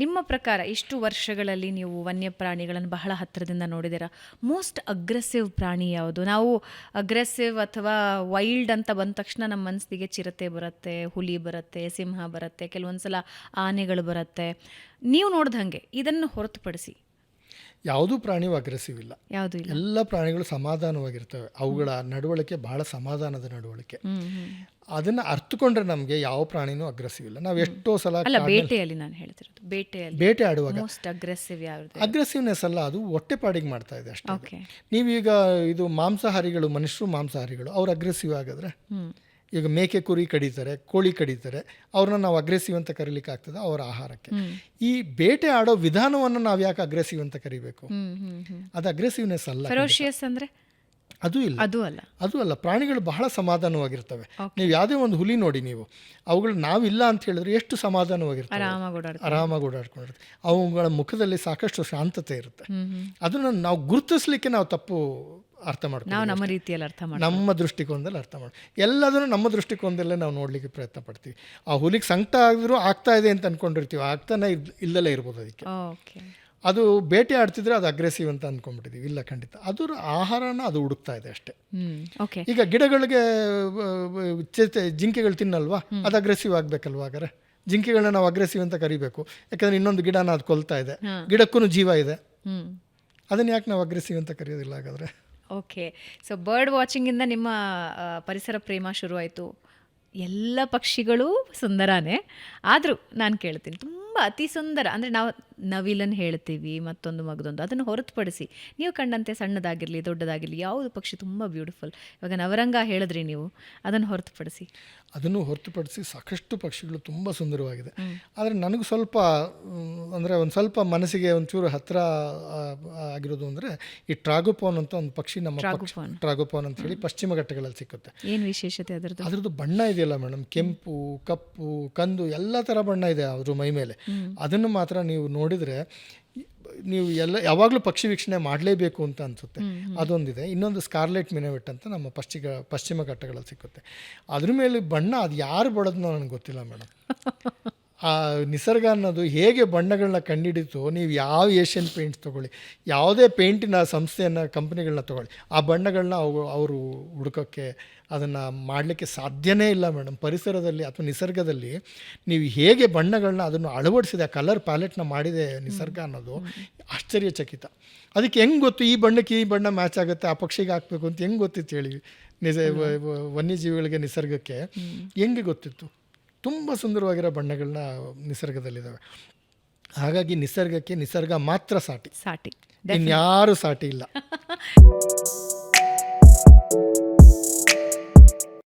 ನಿಮ್ಮ ಪ್ರಕಾರ ಇಷ್ಟು ವರ್ಷಗಳಲ್ಲಿ ನೀವು ವನ್ಯಪ್ರಾಣಿಗಳನ್ನು ಬಹಳ ಹತ್ತಿರದಿಂದ ನೋಡಿದ್ದೀರಾ. ಮೋಸ್ಟ್ ಅಗ್ರೆಸಿವ್ ಪ್ರಾಣಿ ಯಾವುದು? ನಾವು ಅಗ್ರೆಸಿವ್ ಅಥವಾ ವೈಲ್ಡ್ ಅಂತ ಬಂದ ತಕ್ಷಣ ನಮ್ಮ ಮನಸ್ಸಿಗೆ ಚಿರತೆ ಬರುತ್ತೆ, ಹುಲಿ ಬರುತ್ತೆ, ಸಿಂಹ ಬರುತ್ತೆ, ಕೆಲವೊಂದ್ಸಲ ಆನೆಗಳು ಬರುತ್ತೆ. ನೀವು ನೋಡ್ದಂಗೆ ಇದನ್ನು ಹೊರತುಪಡಿಸಿ ಯಾವುದೂ ಪ್ರಾಣಿಯೂ ಅಗ್ರೆಸಿವ್ ಇಲ್ಲ. ಯಾವುದೂ ಇಲ್ಲ. ಎಲ್ಲ ಪ್ರಾಣಿಗಳು ಸಮಾಧಾನವಾಗಿರ್ತವೆ. ಅವುಗಳ ನಡವಳಿಕೆ ಬಹಳ ಸಮಾಧಾನದ ನಡವಳಿಕೆ. ಅದನ್ನು ಅರ್ಥಕೊಂಡ್ರೆ ನಮಗೆ ಯಾವ ಪ್ರಾಣಿನೂ ಅಗ್ರೆಸಿವ್ ಇಲ್ಲ. ನಾವು ಎಷ್ಟೋ ಸಲ ಅಲ್ಲ, ಬೇಟೆಯಲ್ಲಿ ನಾನು ಹೇಳ್ತಿರೋದು, ಬೇಟೆಯಲ್ಲಿ ಬೇಟೆ ಆಡುವಾಗ ಮೋಸ್ಟ್ ಅಗ್ರೆಸಿವ್ ಯಾವುದು? ಅಗ್ರೆಸಿವ್ನೆಸ್ ಅಲ್ಲ, ಅದು ಹೊಟ್ಟೆಪಾಡಿಗೆ ಮಾಡ್ತಾ ಇದೆ ಅಷ್ಟೇ. ಓಕೆ. ನೀವೀಗ ಇದು ಮಾಂಸಾಹಾರಿಗಳು, ಮನುಷ್ಯರು ಮಾಂಸಾಹಾರಿಗಳು, ಅವ್ರು ಅಗ್ರೆಸಿವ್ ಆಗಿದ್ರೆ ಈಗ ಮೇಕೆ ಕುರಿ ಕಡಿತಾರೆ, ಕೋಳಿ ಕಡಿತಾರೆ, ಅವ್ರನ್ನ ನಾವು ಅಗ್ರೆಸಿವ್ ಅಂತ ಕರೀಲಿಕ್ಕೆ ಆಗ್ತದೆ ಅವರ ಆಹಾರಕ್ಕೆ. ಈ ಬೇಟೆ ಆಡೋ ವಿಧಾನವನ್ನು ನಾವು ಯಾಕೆ ಅಗ್ರೆಸಿವ್ ಅಂತ ಕರಿಬೇಕು? ಅದು ಅಗ್ರೆಸಿವ್ನೆಸ್ ಅಲ್ಲ. ಫೆರೋಷಿಯಸ್ ಅಂದ್ರೆ ಅದು ಇಲ್ಲ, ಅದು ಅಲ್ಲ. ಪ್ರಾಣಿಗಳು ಬಹಳ ಸಮಾಧಾನವಾಗಿರ್ತವೆ. ನೀವು ಯಾವುದೇ ಒಂದು ಹುಲಿ ನೋಡಿ, ನೀವು ಅವುಗಳು ನಾವಿಲ್ಲ ಅಂತ ಹೇಳಿದ್ರೆ ಎಷ್ಟು ಸಮಾಧಾನವಾಗಿರ್ತವೆ, ಆರಾಮಾಗಿ ಓಡಾಡ್ಕೊಂಡಿರ್ತವೆ. ಅವುಗಳ ಮುಖದಲ್ಲಿ ಸಾಕಷ್ಟು ಶಾಂತತೆ ಇರುತ್ತೆ. ಅದನ್ನು ನಾವು ಗುರುತಿಸ್ಲಿಕ್ಕೆ ನಾವು ತಪ್ಪು ಅರ್ಥ ಮಾಡ್ತೀವಿ. ನಾವು ನಮ್ಮ ರೀತಿಯಲ್ಲಿ ಅರ್ಥ ಮಾಡಿ, ನಮ್ಮ ದೃಷ್ಟಿಕೋನದಲ್ಲಿ ಅರ್ಥ ಮಾಡಿ, ಎಲ್ಲದನ್ನು ನಮ್ಮ ದೃಷ್ಟಿಕೋನದಲ್ಲೇ ನಾವು ನೋಡಲಿಕ್ಕೆ ಪ್ರಯತ್ನ ಪಡ್ತೀವಿ. ಆ ಹುಲಿಗೆ ಸಂಕಟ ಆಗಿದ್ರು ಆಗ್ತಾ ಇದೆ ಅಂತ ಅಂದ್ಕೊಂಡಿರ್ತೀವಿ, ಆಗ್ತಾನೆ ಇಲ್ಲದಲ್ಲೇ ಇರ್ಬೋದು. ಅದಕ್ಕೆ ಅದು ಬೇಟೆ ಆಡ್ತಿದ್ರೆ ಅದು ಅಗ್ರೆಸಿವ್ ಅಂತ ಅಂದ್ಕೊಂಡ್ಬಿಟ್ಟಿದ್ದೀವಿ. ಇಲ್ಲ, ಖಂಡಿತ ಅದು ಆಹಾರನ ಅದು ಹುಡುಕ್ತಾ ಇದೆ ಅಷ್ಟೇ. ಈಗ ಗಿಡಗಳಿಗೆ ಜಿಂಕೆಗಳು ತಿನ್ನಲ್ವಾ, ಅದು ಅಗ್ರೆಸಿವ್ ಆಗಬೇಕಲ್ವಾ? ಹಾಗಾದ್ರೆ ಜಿಂಕೆಗಳನ್ನ ನಾವು ಅಗ್ರೆಸಿವ್ ಅಂತ ಕರಿಬೇಕು, ಯಾಕಂದರೆ ಇನ್ನೊಂದು ಗಿಡನ ಅದು ಕೊಲ್ತಾ ಇದೆ, ಗಿಡಕ್ಕೂ ಜೀವ ಇದೆ. ಅದನ್ನು ಯಾಕೆ ನಾವು ಅಗ್ರೆಸಿವ್ ಅಂತ ಕರೆಯೋದಿಲ್ಲ ಹಾಗಾದರೆ? ಓಕೆ. ಸೊ ಬರ್ಡ್ ವಾಚಿಂಗಿಂದ ನಿಮ್ಮ ಪರಿಸರ ಪ್ರೇಮ ಶುರುವಾಯಿತು. ಎಲ್ಲ ಪಕ್ಷಿಗಳು ಸುಂದರನೇ, ಆದರೂ ನಾನು ಕೇಳ್ತೀನಿ, ತುಂಬ ಅತಿ ಸುಂದರ ಅಂದರೆ ನಾವು ನವಿಲನ್ನು ಹೇಳ್ತೀವಿ, ಮತ್ತೊಂದು ಮಗದೊಂದು, ಅದನ್ನು ಹೊರತುಪಡಿಸಿ ನೀವು ಕಂಡಂತೆ ಸಣ್ಣದಾಗಿರಲಿ ದೊಡ್ಡದಾಗಿರಲಿ ಯಾವುದು ಪಕ್ಷಿ ತುಂಬ ಬ್ಯೂಟಿಫುಲ್? ಇವಾಗ ನವರಂಗ ಹೇಳಿದ್ರಿ ನೀವು, ಅದನ್ನು ಹೊರತುಪಡಿಸಿ ಸಾಕಷ್ಟು ಪಕ್ಷಿಗಳು ತುಂಬ ಸುಂದರವಾಗಿದೆ. ಆದರೆ ನನಗೆ ಸ್ವಲ್ಪ ಅಂದರೆ ಒಂದು ಸ್ವಲ್ಪ ಮನಸ್ಸಿಗೆ ಒಂಚೂರು ಹತ್ತಿರ ಆಗಿರೋದು ಅಂದರೆ ಈ ಟ್ರಾಗೋಪಾನ್ ಅಂತ ಒಂದು ಪಕ್ಷಿ, ನಮ್ಮ ಟ್ರಾಗೋಪಾನ್ ಅಂತ ಹೇಳಿ ಪಶ್ಚಿಮ ಘಟ್ಟಗಳಲ್ಲಿ ಸಿಕ್ಕುತ್ತೆ. ಏನು ವಿಶೇಷತೆ ಅದರದ್ದು? ಬಣ್ಣ ಇದೆಯಲ್ಲ ಮೇಡಮ್, ಕೆಂಪು, ಕಪ್ಪು, ಕಂದು ಎಲ್ಲ ಥರ ಬಣ್ಣ ಇದೆ ಅದ್ರ ಮೈ ಮೇಲೆ. ಅದನ್ನು ಮಾತ್ರ ನೀವು ನೋಡಿದರೆ ನೀವು ಯಾವಾಗಲೂ ಪಕ್ಷಿ ವೀಕ್ಷಣೆ ಮಾಡಲೇಬೇಕು ಅಂತ ಅನಿಸುತ್ತೆ. ಅದೊಂದಿದೆ. ಇನ್ನೊಂದು ಸ್ಕಾರ್ಲೆಟ್ ಮಿನವೆಟ್ ಅಂತ ನಮ್ಮ ಪಶ್ಚಿಮ ಘಟ್ಟಗಳಲ್ಲಿ ಸಿಕ್ಕುತ್ತೆ. ಅದ್ರ ಮೇಲೆ ಬಣ್ಣ ಅದು ಯಾರು ಬಡೋದನ್ನೋ ನನಗೆ ಗೊತ್ತಿಲ್ಲ ಮೇಡಮ್. ಆ ನಿಸರ್ಗ ಅನ್ನೋದು ಹೇಗೆ ಬಣ್ಣಗಳನ್ನ ಕಂಡುಹಿಡಿತು, ನೀವು ಯಾವ ಏಷ್ಯನ್ ಪೇಂಟ್ಸ್ ತೊಗೊಳ್ಳಿ, ಯಾವುದೇ ಪೇಂಟಿನ ಸಂಸ್ಥೆಯನ್ನು ಕಂಪ್ನಿಗಳನ್ನ ತೊಗೊಳ್ಳಿ, ಆ ಬಣ್ಣಗಳನ್ನ ಅವರು ಹುಡುಕೋಕ್ಕೆ ಅದನ್ನು ಮಾಡಲಿಕ್ಕೆ ಸಾಧ್ಯನೇ ಇಲ್ಲ ಮೇಡಮ್. ಪರಿಸರದಲ್ಲಿ ಅಥವಾ ನಿಸರ್ಗದಲ್ಲಿ ನೀವು ಹೇಗೆ ಬಣ್ಣಗಳನ್ನ ಅದನ್ನು ಅಳವಡಿಸಿದೆ, ಆ ಕಲರ್ ಪ್ಯಾಲೆಟ್ನ ಮಾಡಿದೆ ನಿಸರ್ಗ ಅನ್ನೋದು ಆಶ್ಚರ್ಯಚಕಿತ. ಅದಕ್ಕೆ ಹೆಂಗೆ ಗೊತ್ತು ಈ ಬಣ್ಣಕ್ಕೆ ಈ ಬಣ್ಣ ಮ್ಯಾಚ್ ಆಗುತ್ತೆ, ಆ ಪಕ್ಷಿಗೆ ಹಾಕಬೇಕು ಅಂತ ಹೆಂಗೆ ಗೊತ್ತಿತ್ತು ಹೇಳಿ? ವನ್ಯಜೀವಿಗಳಿಗೆ, ನಿಸರ್ಗಕ್ಕೆ ಹೆಂಗೆ ಗೊತ್ತಿತ್ತು? ತುಂಬ ಸುಂದರವಾಗಿರೋ ಬಣ್ಣಗಳನ್ನ ನಿಸರ್ಗದಲ್ಲಿದ್ದಾವೆ. ಹಾಗಾಗಿ ನಿಸರ್ಗಕ್ಕೆ ನಿಸರ್ಗ ಮಾತ್ರ ಸಾಟಿ, ಇನ್ಯಾರೂ ಸಾಟಿ ಇಲ್ಲ.